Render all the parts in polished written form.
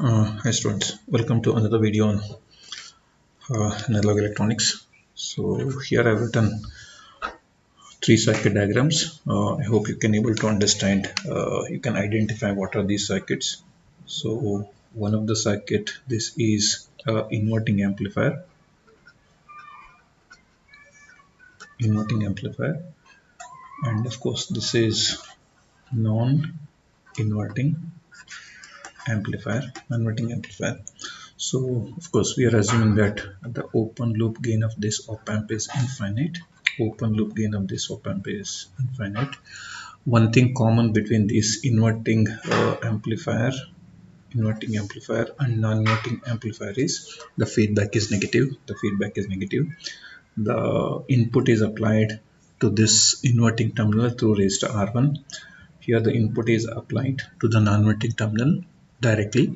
Hi students, welcome to another video on analog electronics. So here I've written three circuit diagrams. I hope you can able to understand, you can identify what are these circuits. So one of the circuit, this is inverting amplifier, and of course this is non-inverting amplifier. So of course we are assuming that the open loop gain of this op amp is infinite. One thing common between this inverting amplifier and non-inverting amplifier is the feedback is negative. The input is applied to this inverting terminal through resistor R1. Here the input is applied to the non-inverting terminal directly,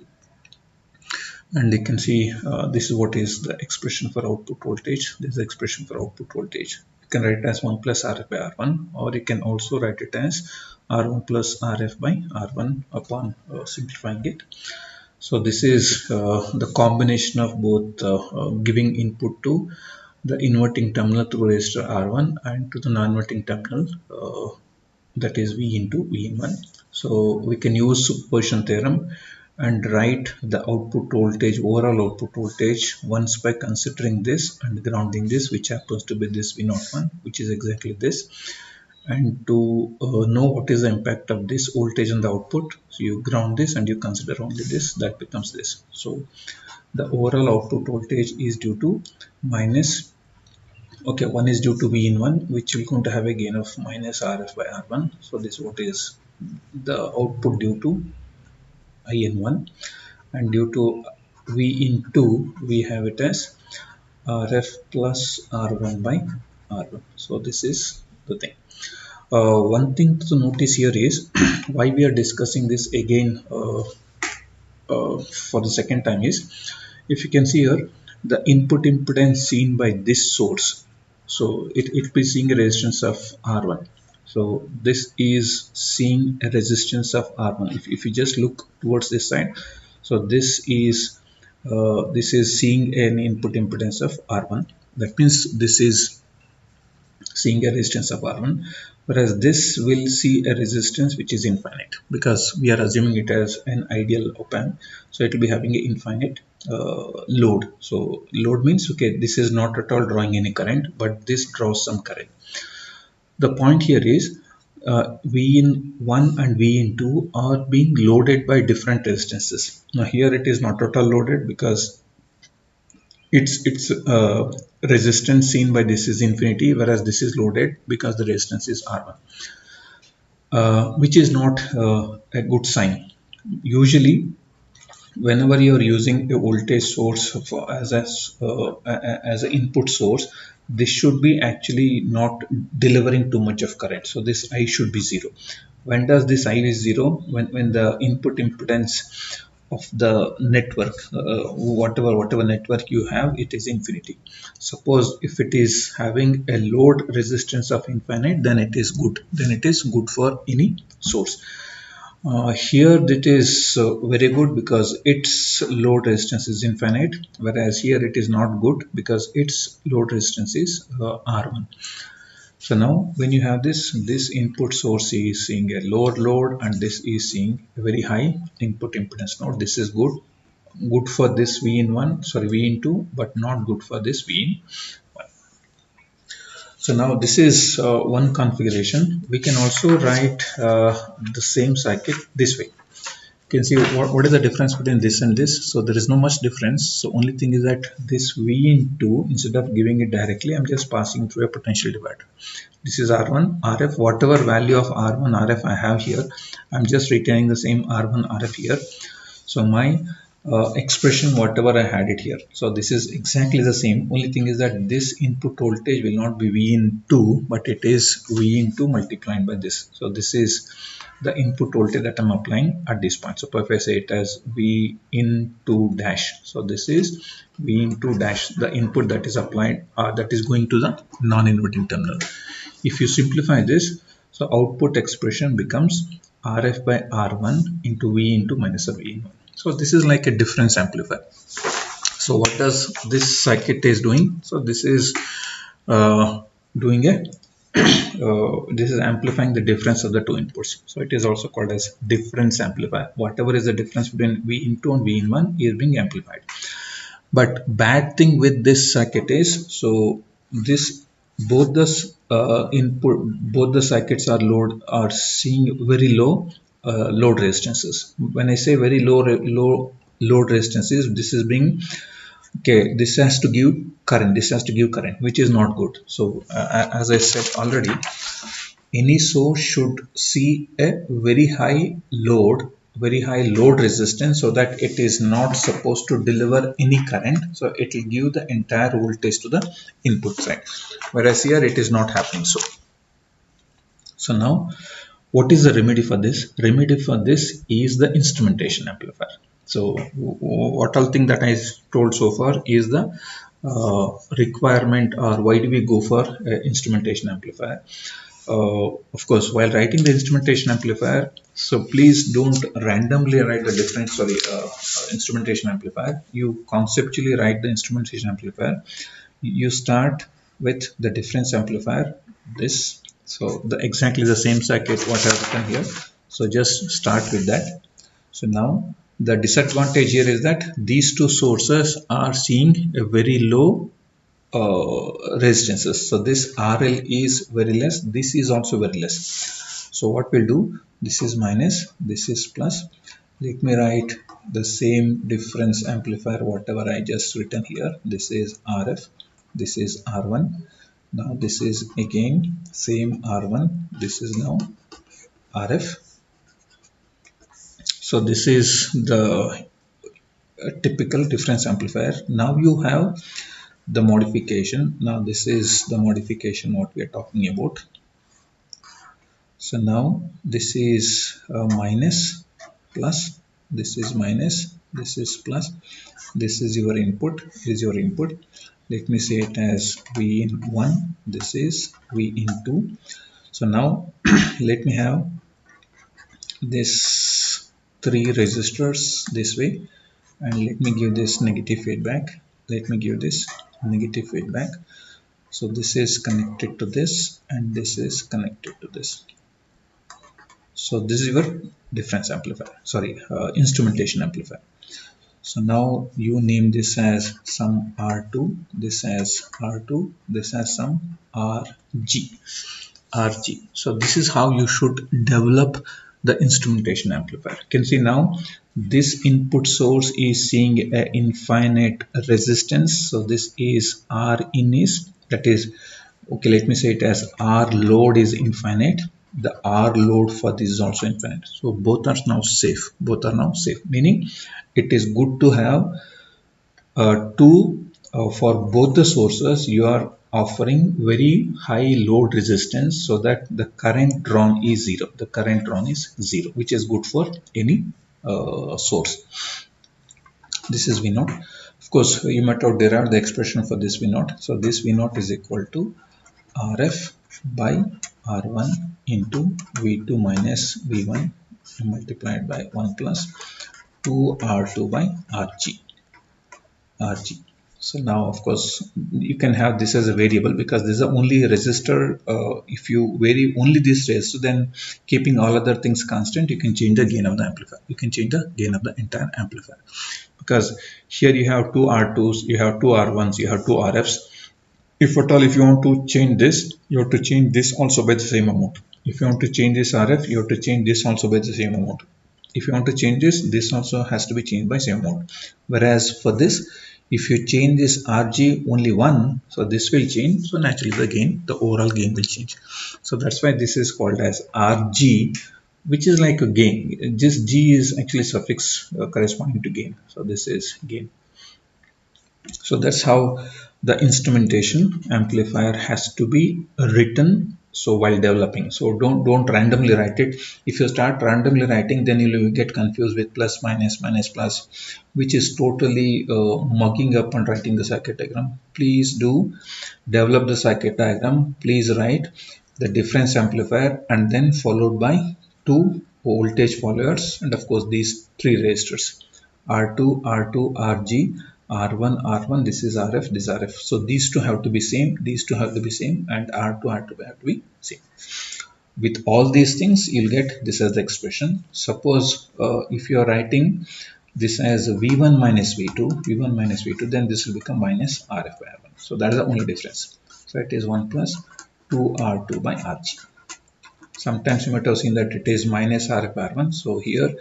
and you can see this is what is the expression for output voltage. This is the expression for output voltage. You can write it as 1 plus Rf by R1, or you can also write it as R1 plus Rf by R1 upon simplifying it. So this is the combination of both giving input to the inverting terminal through resistor R1 and to the non-inverting terminal, that is V into V in 1. So we can use superposition theorem and write the overall output voltage once by considering this and grounding this, which happens to be this V01, which is exactly this. And to know what is the impact of this voltage on the output, so you ground this and you consider only this, that becomes this. So the overall output voltage is due to minus, okay, one is due to V in 1, which will going to have a gain of minus Rf by R1. So this is what is the output due to I in 1, and due to V in 2 we have it as Rf plus R1 by R1. So this is the thing. One thing to notice here is why we are discussing this again for the second time is, if you can see here, the input impedance seen by this source, so it will be seeing a resistance of R1. So this is seeing a resistance of R1. If you just look towards this side, so this is seeing an input impedance of R1. That means this is seeing a resistance of R1, whereas this will see a resistance which is infinite, because we are assuming it as an ideal op amp, so it will be having an infinite load. So load means, okay, this is not at all drawing any current, but this draws some current. The point here is V in 1 and V in 2 are being loaded by different resistances. Now here it is not at all loaded, because its resistance seen by this is infinity, whereas this is loaded because the resistance is R1, which is not a good sign. Usually whenever you are using a voltage source for, as an input source, this should be actually not delivering too much of current. So this I should be 0. When does this I is 0? When the input impedance of the network, whatever network you have, it is infinity. Suppose if it is having a load resistance of infinite, then it is good. Then it is good for any source. Here that is very good, because its load resistance is infinite, whereas here it is not good because its load resistance is R1. So now when you have this input source is seeing a lower load, and this is seeing a very high input impedance node. This is good for this V in 2, but not good for this V in 1. So now this is one configuration. We can also write the same circuit this way. You can see what is the difference between this and this. So there is no much difference. So only thing is that this V in 2, instead of giving it directly, I'm just passing through a potential divider. This is R1 RF. Whatever value of R1 RF I have here, I'm just retaining the same R1 RF here. So my expression, whatever I had it here, so this is exactly the same. Only thing is that this input voltage will not be V in 2, but it is V in 2 multiplied by this. So this is the input voltage that I'm applying at this point. So if I say it as V in 2 dash, so this is V in 2 dash, the input that is applied, that is going to the non-inverting terminal. If you simplify this, so output expression becomes Rf by R1 into V into minus of V in 1. So this is like a difference amplifier. So what does this circuit is doing? So this is doing a this is amplifying the difference of the two inputs. So it is also called as difference amplifier. Whatever is the difference between V in 2 and V in 1 is being amplified. But bad thing with this circuit is, so this both the input, both the circuits are seeing very low load resistances. When I say very low load resistances, this is being, okay, this has to give current, this has to give current, which is not good. So as I said already, any source should see a very high load resistance, so that it is not supposed to deliver any current. So it will give the entire voltage to the input side, whereas here it is not happening. So now what is the remedy for this? Remedy for this is the instrumentation amplifier. So what all thing that I told so far is the requirement, or why do we go for instrumentation amplifier. Of course, while writing the instrumentation amplifier, so please don't randomly write the difference, instrumentation amplifier. You conceptually write the instrumentation amplifier. You start with the difference amplifier, this, so the exactly the same circuit what I have written here. So just start with that. So now the disadvantage here is that these two sources are seeing a very low resistances. So this RL is very less, this is also very less. So what we'll do, this is minus, this is plus. Let me write the same difference amplifier whatever I just written here. This is RF, this is R1. Now this is again same R1, this is now RF. So this is the typical difference amplifier. Now you have the modification. Now this is the modification what we are talking about. So now this is minus, plus, this is minus, this is plus, this is your input, this is your input. Let me say it as V in 1, this is V in 2. So now let me have this 3 resistors this way, and let me give this negative feedback. Let me give this negative feedback. So this is connected to this, and this is connected to this. So this is your difference amplifier, instrumentation amplifier. So now you name this as some R2, this as R2, this as some RG. So this is how you should develop the instrumentation amplifier. You can see now this input source is seeing an infinite resistance. So this is R in is, that is, okay, let me say it as R load is infinite. The R load for this is also infinite. So both are now safe. Both are now safe, meaning it is good to have for both the sources you are offering very high load resistance, so that the current drawn is zero. The current drawn is zero, which is good for any source. This is V0. Of course, you might have derived the expression for this V0. So this V0 is equal to RF by R1 into V2 minus V1 multiplied by 1 plus 2R2 by RG. So now, of course, you can have this as a variable because this is the only resistor. If you vary only this resistor, then keeping all other things constant, you can change the gain of the amplifier. You can change the gain of the entire amplifier, because here you have two R2s, you have two R1s, you have two RFs. If at all, if you want to change this, you have to change this also by the same amount. If you want to change this RF, you have to change this also by the same amount. If you want to change this also has to be changed by same amount. Whereas for this, if you change this RG only one, so this will change. So naturally the overall gain will change. So that's why this is called as RG, which is like a gain. Just G is actually suffix corresponding to gain. So this is gain. So that's how the instrumentation amplifier has to be written. So while developing, so don't randomly write it. If you start randomly writing, then you will get confused with plus minus plus, which is totally mugging up and writing the circuit diagram. Please do develop the circuit diagram. Please write the difference amplifier and then followed by 2 voltage followers, and of course these 3 resistors. R2, R2, RG, R1, R1, this is RF, this is RF. So these two have to be same, these two have to be same, and R2, R2 have to be same. With all these things, you'll get this as the expression. Suppose if you are writing this as V1 minus V2, V1 minus V2, then this will become minus RF by R1. So that is the only difference. So it is 1 plus 2R2 by RG. Sometimes you might have seen that it is minus RF by R1. So here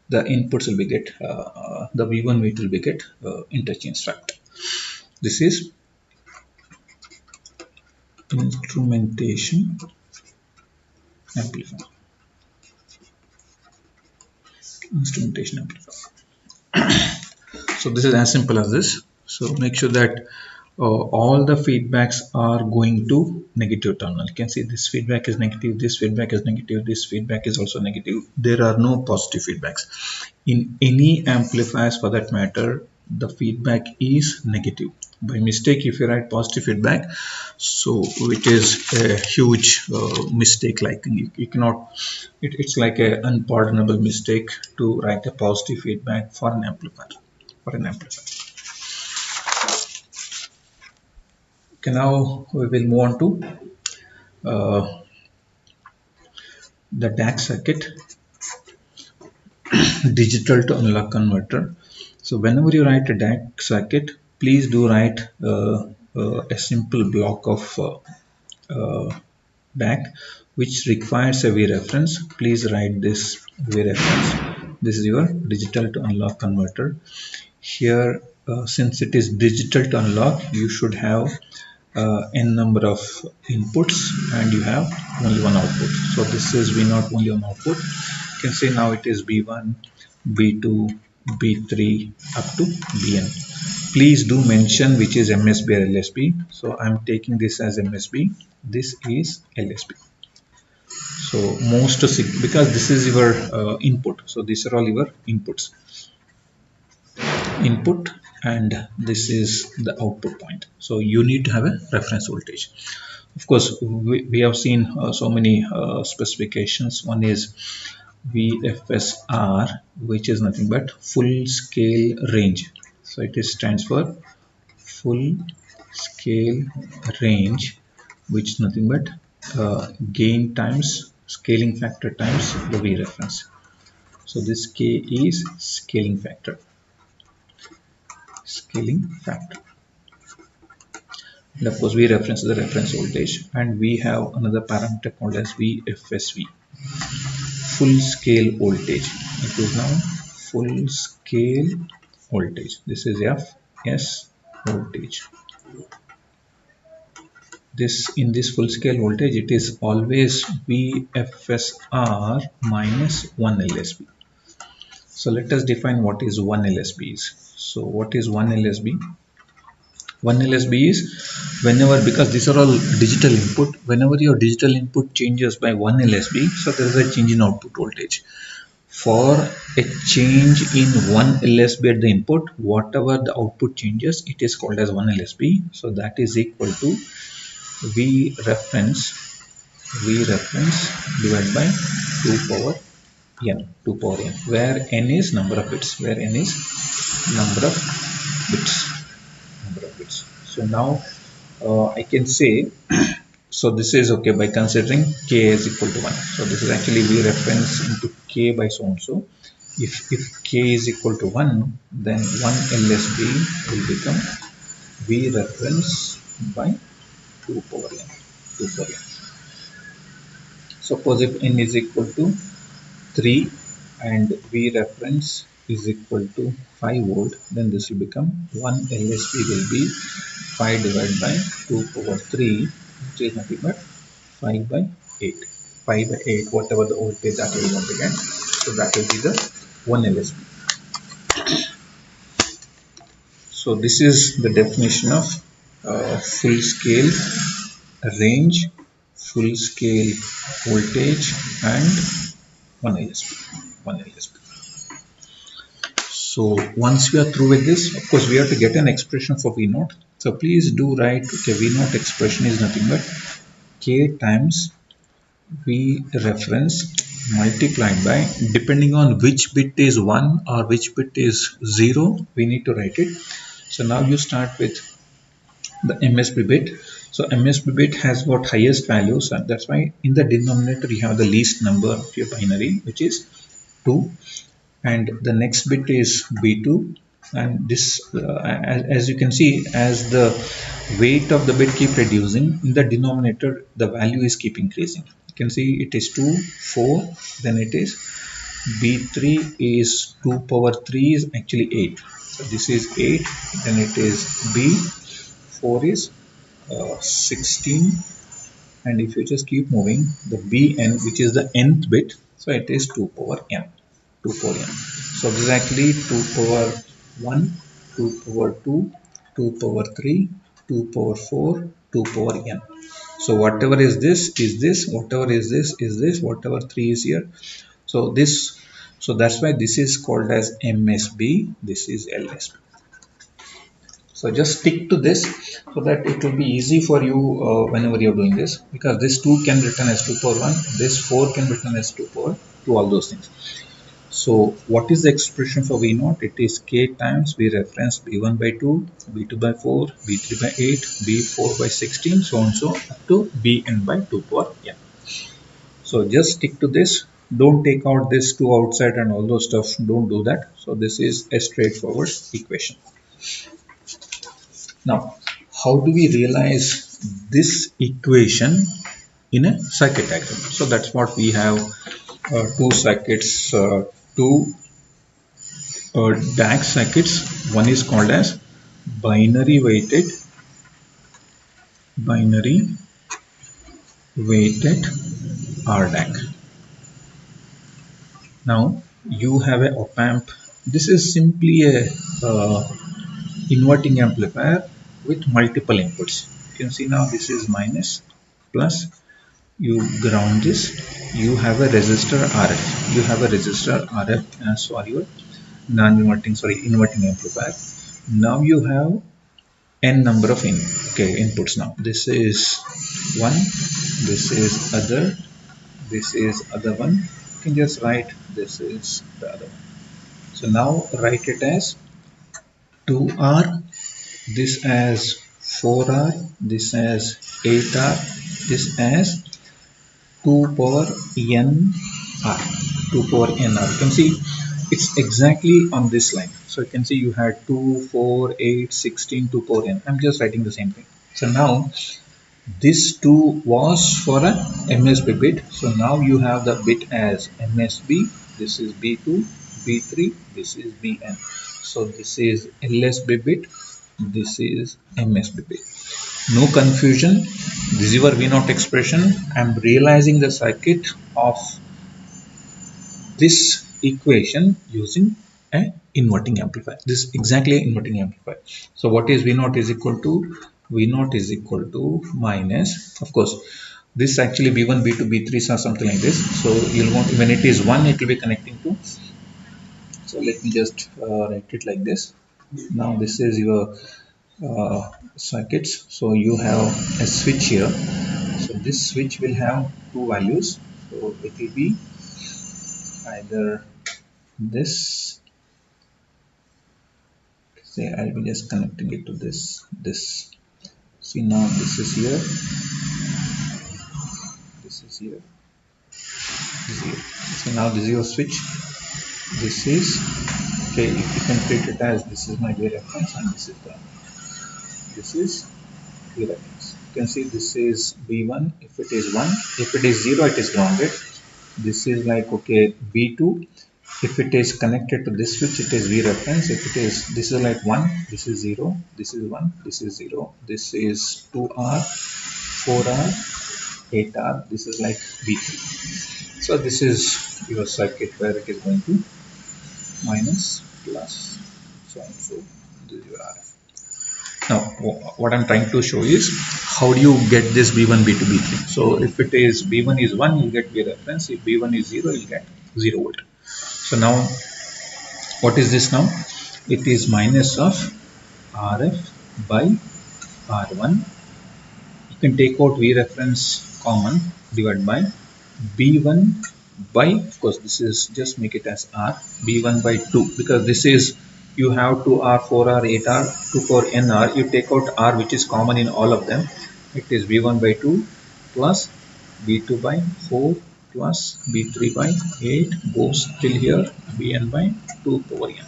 the inputs will be get, the V1, V2 will be get interchange factor. This is instrumentation amplifier. Instrumentation amplifier. So this is as simple as this. So make sure that all the feedbacks are going to negative terminal. You can see this feedback is negative, this feedback is negative, this feedback is also negative. There are no positive feedbacks. In any amplifiers for that matter, the feedback is negative. By mistake, if you write positive feedback, so it is a huge mistake. Like you cannot, it's like an unpardonable mistake to write a positive feedback for an amplifier. Okay, now we will move on to the DAC circuit, digital to analog converter. So whenever you write a DAC circuit, please do write a simple block of DAC which requires a V reference. Please write this V reference. This is your digital to analog converter. Here, since it is digital to analog, you should have n number of inputs and you have only one output. So this is V0, only one output. You can say now it is B1, B2, B3 up to Bn. Please do mention which is MSB or LSB. So I'm taking this as MSB. This is LSB. So most because this is your input. So these are all your inputs. Input and this is the output point. So you need to have a reference voltage. Of course, we have seen so many specifications. One is VFSR, which is nothing but full scale range. So it stands for full scale range, which is nothing but gain times scaling factor times the V reference. So this K is scaling factor. And of course, V reference is the reference voltage, and we have another parameter called as VFSV, full scale voltage. It is now full scale voltage. This is Fs voltage. In this full scale voltage, it is always VFSR minus 1 LSB. So let us define what is 1 LSB is. So what is 1 LSB? 1 LSB is whenever, because these are all digital input, whenever your digital input changes by 1 LSB, so there is a change in output voltage. For a change in 1 LSB at the input, whatever the output changes, it is called as 1 LSB. So that is equal to V reference divided by 2 power n, where n is number of bits, number of bits. So now I can say, so this is okay by considering K is equal to 1. So this is actually V reference into K by so and so. If K is equal to 1, then 1 LSB will become V reference by 2 power n. Suppose if n is equal to 3 and V reference is equal to 5 volt, then this will become 1 LSB will be 5 divided by 2 power 3, which is nothing but 5 by 8. 5 by 8, whatever the voltage that we want to get. So that will be the 1 LSB. So this is the definition of full scale range, full scale voltage, and 1 LSB. So once we are through with this, of course we have to get an expression for V0. So please do write, okay, V0 expression is nothing but K times V reference multiplied by, depending on which bit is 1 or which bit is 0, we need to write it. So now you start with the MSB bit. So MSB bit has got highest values, and that's why in the denominator you have the least number of your binary, which is 2, and the next bit is B2, and this as you can see, as the weight of the bit keep reducing, in the denominator the value is keep increasing. You can see it is 2, 4, then it is B3 is 2 power 3 is actually 8. So this is 8, then it is B4 is 16, and if you just keep moving, the Bn, which is the nth bit, so it is 2 power n, 2 power n. So this is actually 2 power 1, 2 power 2, 2 power 3, 2 power 4, 2 power n. So whatever is this, whatever is this, whatever 3 is here. So this, so that's why this is called as MSB, this is LSB. So just stick to this so that it will be easy for you whenever you're doing this, because this 2 can be written as 2 power 1, this 4 can be written as 2 power 2, all those things. So what is the expression for V0? It is K times V reference B1 by 2, B2 by 4, B3 by 8, B4 by 16, so on so up to Bn by 2 power n. So just stick to this. Don't take out this 2 outside and all those stuff. Don't do that. So this is a straightforward equation. Now, how do we realize this equation in a circuit diagram? So that's what we have, two circuits, two DAC circuits. One is called as binary weighted RDAC. Now you have a op amp. This is simply a inverting amplifier with multiple inputs. You can see now this is minus, plus, you ground this, you have a resistor RF, you have a resistor RF as for your inverting amplifier. Now you have n number of inputs. Now this is one, this is other, this is other one. You can just write this is the other one. So now write it as 2R, this as 4R, this as 8R, this as 2 power n r, 2 power n r. You can see it's exactly on this line. So you can see you had 2, 4, 8, 16, 2 power n. I'm just writing the same thing. So now this 2 was for a MSB bit. So now you have the bit as MSB. This is B2, B3, this is Bn. So this is LSB bit, this is MSB bit. No confusion, this is your V0 expression. I am realizing the circuit of this equation using an inverting amplifier. This is exactly an inverting amplifier. So what is V0 is equal to? V0 is equal to minus, of course, this actually B1, B2, B3 or something like this. So you'll want, when it is 1, it will be connecting to. So let me just write it like this. Now this is your circuits. So you have a switch here. So this switch will have two values. So it will be either this. Say I'll be just connecting it to this. See now this is here. This is here. This is here. So now this is your switch. This is okay. If you can treat it as this is my V reference and this is the. This is V reference. You can see this is B1 if it is 1, if it is 0 it is grounded. This is like okay B2, if it is connected to this switch it is V reference. If it is, this is like 1, this is 0, this is 1, this is 0, this is 2R, 4R, 8R, this is like B3. So this is your circuit where it is going to minus, plus, so on. So this is your RF. Now what I'm trying to show is how do you get this B1, B2, B3. So if it is B1 is 1, you get V reference. If B1 is 0, you get 0 volt. So now what is this now? It is minus of RF by R1. You can take out V reference common, divided by B1 by, of course this is just make it as R, B1 by 2, because this is you have 2R, 4R, 8R, 2 for NR, you take out R which is common in all of them, it is B1 by 2 plus B2 by 4 plus B3 by 8 goes till here, Bn by 2 power n.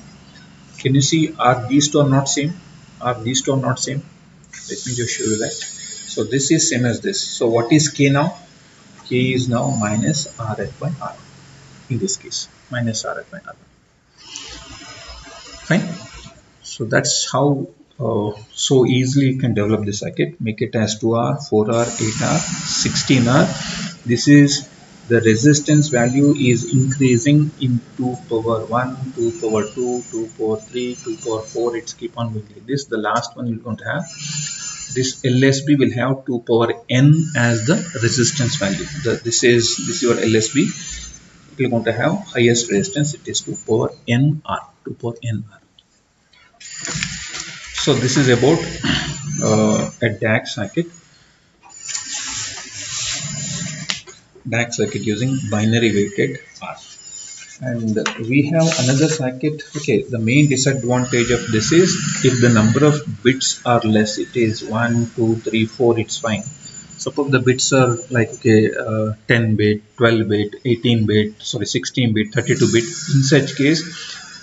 Can you see, are these two are not same? Are these two are not same? Let me just show you that. So this is same as this. So what is K now? K is now minus Rf by R in this case, minus Rf by R. Fine. So that's how so easily you can develop this circuit. Make it as 2R, 4R, 8R, 16R. This is the resistance value is increasing in 2 power 1, 2 power 2, 2 power 3, 2 power 4. It's keep on going like this. The last one you're going to have this LSB will have 2 power n as the resistance value. This is your LSB. It will going to have highest resistance. It is 2 power n r. 2 power n r. So this is about a DAC circuit. DAC circuit using binary weighted R. And we have another circuit. Okay, the main disadvantage of this is if the number of bits are less, it is 1, 2, 3, 4, it's fine. Suppose the bits are like, okay, 10 bit, 12 bit, 18 bit, sorry, 16 bit, 32 bit. In such case,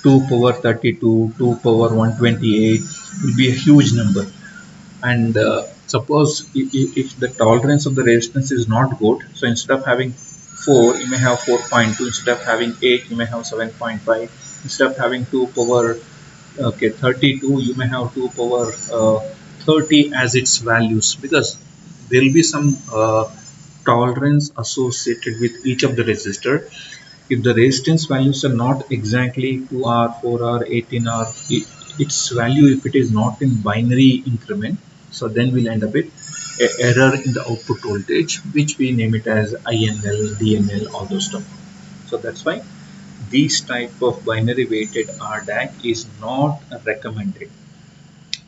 2 power 32, 2 power 128 will be a huge number. And suppose if the tolerance of the resistance is not good, so instead of having 4 you may have 4.2, instead of having 8 you may have 7.5, instead of having 2 power 32 you may have 2 power 30 as its values, because there will be some tolerance associated with each of the resistor. If the resistance values are not exactly 2R, 4R, 18R, its value, if it is not in binary increment, so then we'll end up with a error in the output voltage, which we name it as INL, DNL, all those stuff. So that's why this type of binary weighted RDAC is not recommended.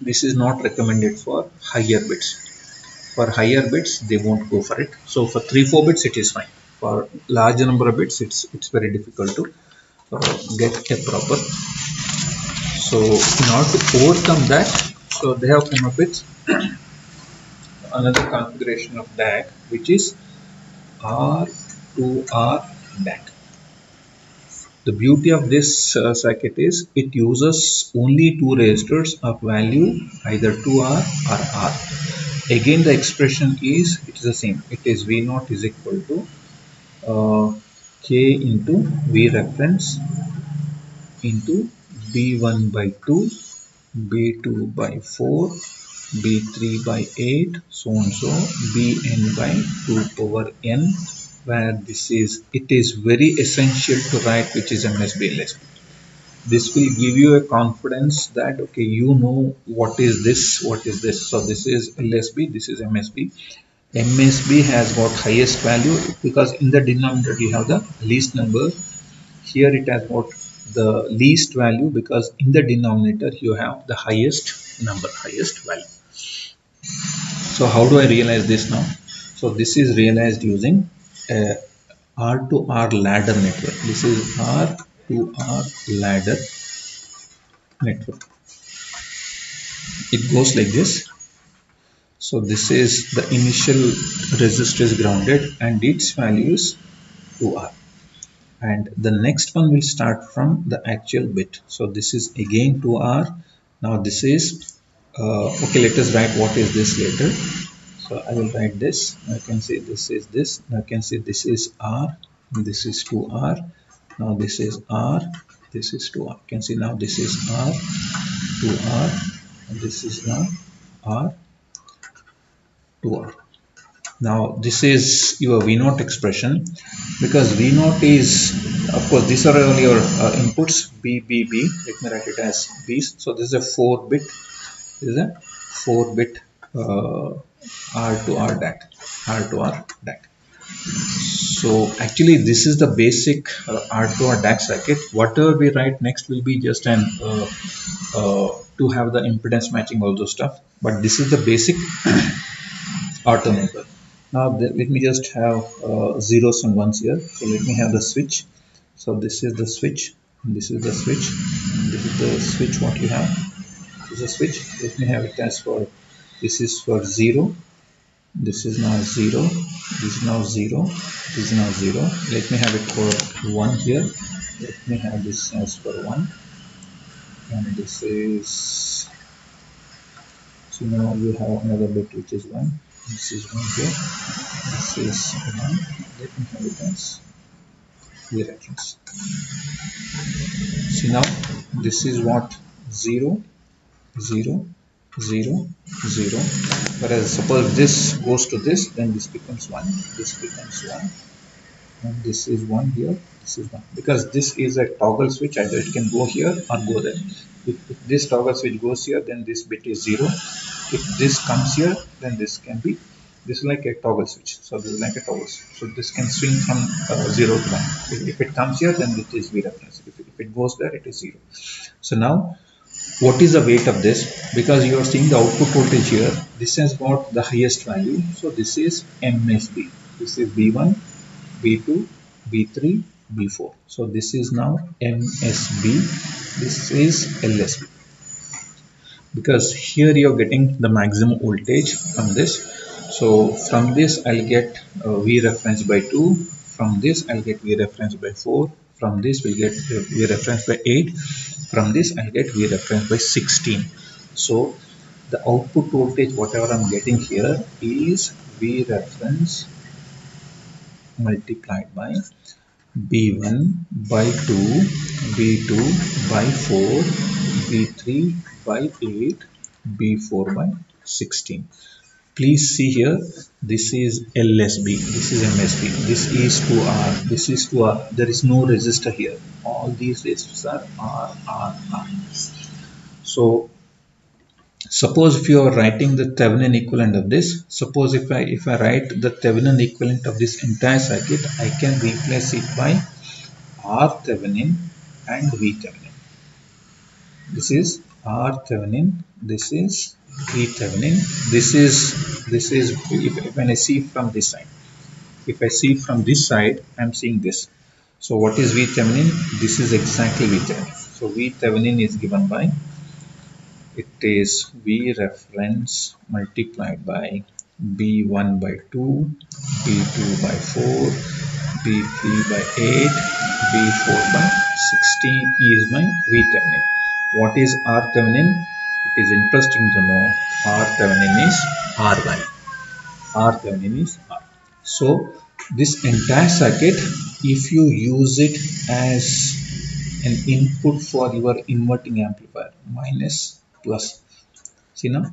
This is not recommended for higher bits. For higher bits they won't go for it. So for 3-4 bits it is fine. For larger number of bits it's very difficult to get a proper. So in order to overcome that, so they have come up with another configuration of DAC, which is R2R DAC. The beauty of this circuit is it uses only two resistors of value either 2R or R. Again the expression is, it is the same. It is V0 is equal to K into V reference into B1 by 2, B2 by 4, B3 by 8, so and so, Bn by 2 power n, where this is, it is very essential to write which is MSB LSB. This will give you a confidence that, okay, you know what is this, what is this. So this is LSB, this is MSB. MSB has got highest value because in the denominator you have the least number. Here it has got the least value because in the denominator you have the highest number, highest value. So how do I realize this now? So this is realized using a R to R ladder network. This is R to R ladder network. It goes like this. So this is the initial resistor is grounded and its value is 2R. And the next one will start from the actual bit. So this is again 2R. Now this is okay, let us write what is this later. So I will write this. I can say this is this. I can say this is R, this is 2R. Now this is R, this is 2R. You can see now this is R, 2R, and this is now R, 2R. Now this is your V0 expression, because V0 is, of course these are all your inputs, B, B, B. Let me write it as B. So this is a 4-bit, this is a 4-bit R to R DAC, R to R DAC. So actually this is the basic R to R DAC circuit. Whatever we write next will be just an to have the impedance matching, all those stuff. But this is the basic alternator. Now let me just have zeros and ones here. So let me have the switch. So this is the switch, and this is the switch, and this is the switch what you have. This is a switch. Let me have it as for, this is for 0, this is now 0, this is now 0, this is now 0. Let me have it for 1 here. Let me have this as for 1, and this is, so now you have another bit which is 1. This is 1 here, this is 1. Let me have it as the reference. See now, this is what, 0, 0, 0, 0. Whereas suppose this goes to this, then this becomes 1, this becomes 1, and this is 1 here, this is 1. Because this is a toggle switch, either it can go here or go there. If this toggle switch goes here, then this bit is 0. If this comes here, then this can be, this is like a toggle switch. So this is like a toggle switch. So this can swing from 0 to 1. If it comes here, then it is V reference. If it goes there, it is 0. So now, what is the weight of this? Because you are seeing the output voltage here, this has got the highest value. So this is MSB. This is B1, B2, B3, B4. So this is now MSB. This is LSB. Because here you're getting the maximum voltage from this. So from this I'll get V reference by 2. From this I'll get V reference by 4. From this we'll get V reference by 8. From this I'll get V reference by 16. So the output voltage whatever I'm getting here is V reference multiplied by B1 by 2, B2 by 4, B3 by 8, B4 by 16. Please see here, this is LSB, this is MSB, this is 2R, this is 2R. There is no resistor here. All these resistors are R. So suppose if you are writing the Thevenin equivalent of this, suppose if I write the Thevenin equivalent of this entire circuit, I can replace it by R Thevenin and V Thevenin. This is R Thevenin, this is V Thevenin, this is when I see from this side. If I see from this side, I am seeing this. So what is V Thevenin? This is exactly V Thevenin. So V Thevenin is given by, it is V reference multiplied by B1 by 2, B2 by 4, B3 by 8, B4 by 16 is my V Thevenin. What is R Thevenin? It is interesting to know. R Thevenin is R value. R Thevenin is R. So this entire circuit, if you use it as an input for your inverting amplifier, minus plus, see now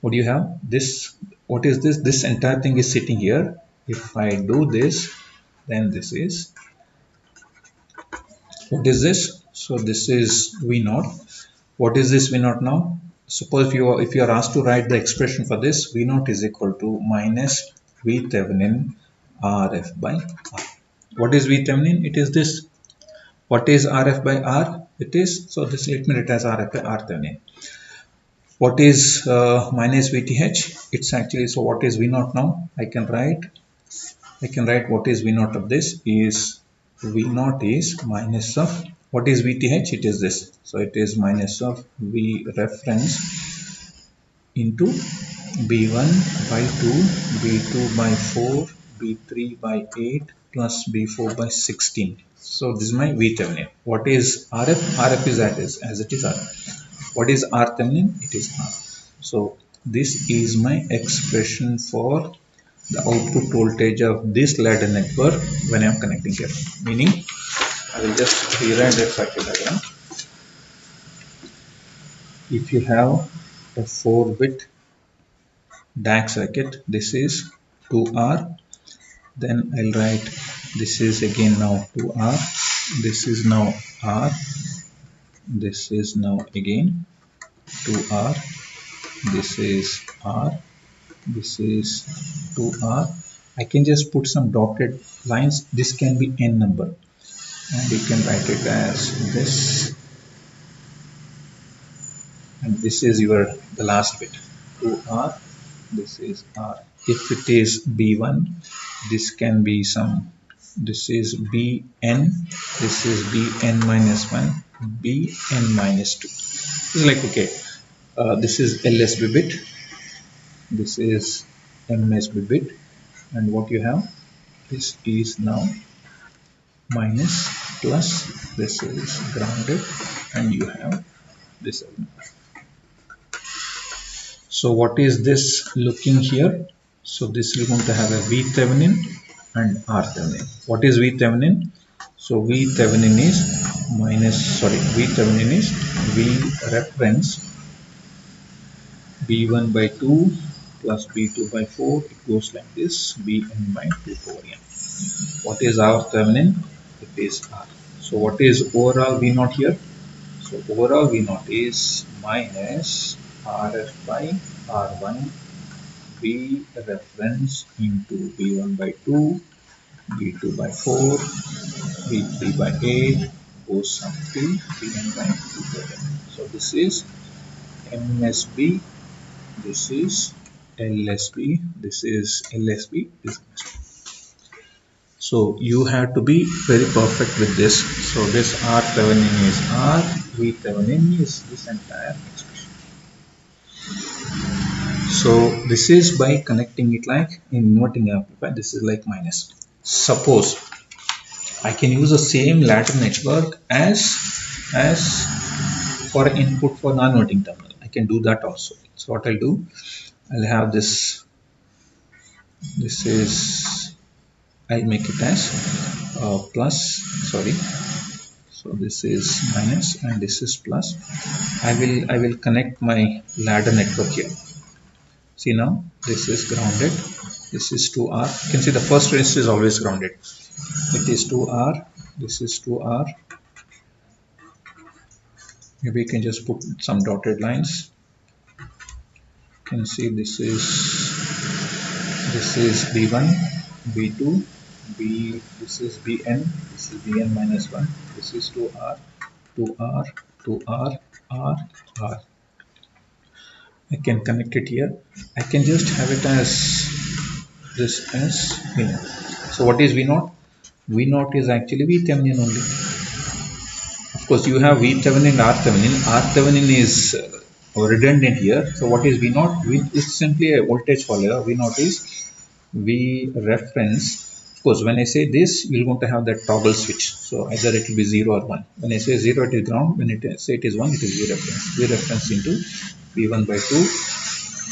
what do you have? This, what is this? This entire thing is sitting here. If I do this, then this is, what is this? So this is V0. What is this V0 now? Suppose if you are asked to write the expression for this, V0 is equal to minus V Thevenin RF by R. What is V Thevenin? It is this. What is RF by R? It is, so this, let me write as RF by R Thevenin. What is minus VTH? It's actually, so what is V0 now? I can write what is V0 of this is, V0 is minus of, what is VTH? It is this. So it is minus of V reference into B1 by 2, B2 by 4, B3 by 8 plus B4 by 16. So this is my V Thevenin. What is RF? RF is as it is RF. What is R Thevenin? It is R. So this is my expression for the output voltage of this ladder network when I am connecting here. Meaning, I will just rewrite that circuit diagram. If you have a 4-bit DAC circuit, this is 2R. Then I'll write, this is again now 2R. This is now R. This is now again 2R. This is R. This is 2R. I can just put some dotted lines. This can be n number, and you can write it as this, and this is the last bit, 2R. this is R. If it is B1, this can be some, this is Bn, this is Bn minus 1, Bn minus 2. It's like, okay, this is LSB bit, this is MSB bit, and what you have, this is now minus plus, this is grounded, and you have this element. So what is this looking here? So this is going to have a V Thevenin and R Thevenin. What is V Thevenin? So V Thevenin is V Thevenin is V reference B1 by 2 plus B2 by 4. It goes like this, Bn by 2 over n. What is R Thevenin? It is R. So what is overall V naught here? So overall V naught is minus Rf by R1 B reference into B1 by 2, B2 by 4, B3 by 8 goes up to Bn by 2. So this is MSB, this is LSB, this is LSB, this is MSB. So you have to be very perfect with this. So this R Thevenin is R, V Thevenin is this entire expression. So this is by connecting it like inverting amplifier. This is like minus. Suppose I can use the same ladder network as for input for non-inverting terminal. I can do that also. So what I'll do, I'll have this. This is, I'll make it as plus. Sorry. So this is minus and this is plus. I will connect my ladder network here. See now, this is grounded. This is 2R. You can see the first resistor is always grounded. It is 2R. This is 2R. Maybe you can just put some dotted lines. You can see this is B1, B2, this is Bn, this is Bn minus 1. This is 2R, 2R, 2R, R, R. I can connect it here. I can just have it as this as V0. So what is V0? V0 is actually V Thevenin only. Of course, you have V Thevenin and R Thevenin. R Thevenin is redundant here. So what is V0? V is simply a voltage follower. V0 is V reference. Of course, when I say this, you're going to have that toggle switch. So either it will be 0 or 1. When I say 0, it is ground. When I say it is 1, it is V reference. V reference into V1 by 2,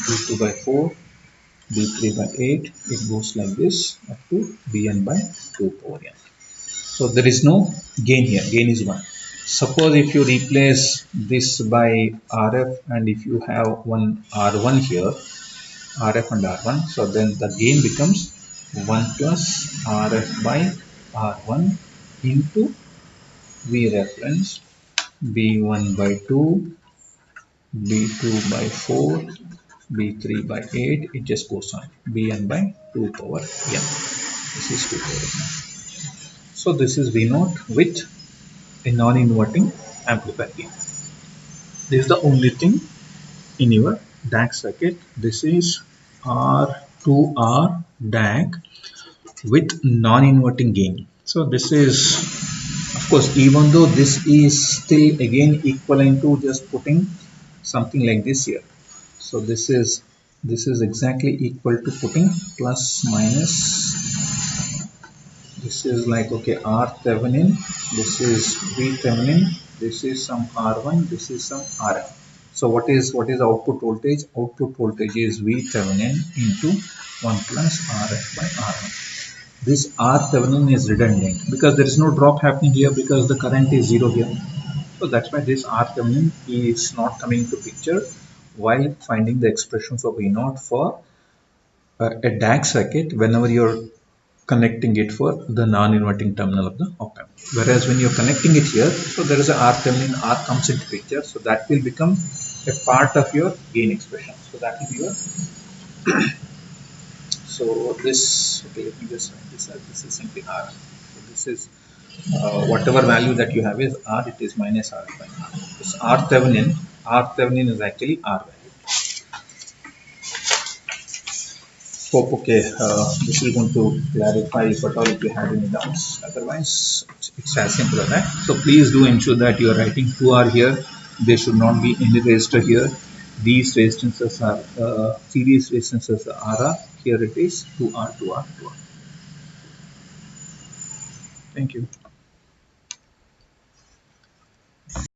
V2 by 4, B3 by 8. It goes like this up to Bn by 2 over n. So there is no gain here. Gain is 1. Suppose if you replace this by Rf and if you have one R1 here, Rf and R1, so then the gain becomes 1 plus Rf by R1 into V reference B1 by 2, B2 by 4, B3 by 8. It just goes on. Bn by 2 power n. This is 2 power n. So this is V0 with a non-inverting amplifier gain. This is the only thing in your DAC circuit. This is R2R DAC with non-inverting gain. So this is, of course, even though this is still again equivalent to just putting something like this here. So this is exactly equal to putting plus minus. This is like, okay, R Thevenin, this is V Thevenin, this is some R1, this is some Rm. So what is output voltage? Output voltage is V Thevenin into 1 plus Rf by R1. This R Thevenin is redundant because there is no drop happening here because the current is 0 here. So that's why this R Thevenin is not coming into picture while finding the expression for V0 for a DAC circuit whenever you're connecting it for the non-inverting terminal of the op-amp. Whereas when you're connecting it here, so there is a R Thevenin, R comes into picture, so that will become a part of your gain expression. So that will be your so this, okay, let me just write this out. This is simply R. So this is whatever value that you have is R, it is minus R by R. This R Thevenin is actually R value. Hope okay. This is going to clarify if at all if you have any doubts. Otherwise, it's as simple as that. So please do ensure that you are writing 2R here. There should not be any resistor here. These resistances are series resistances are R. Here it is 2R, 2R, 2R. Thank you.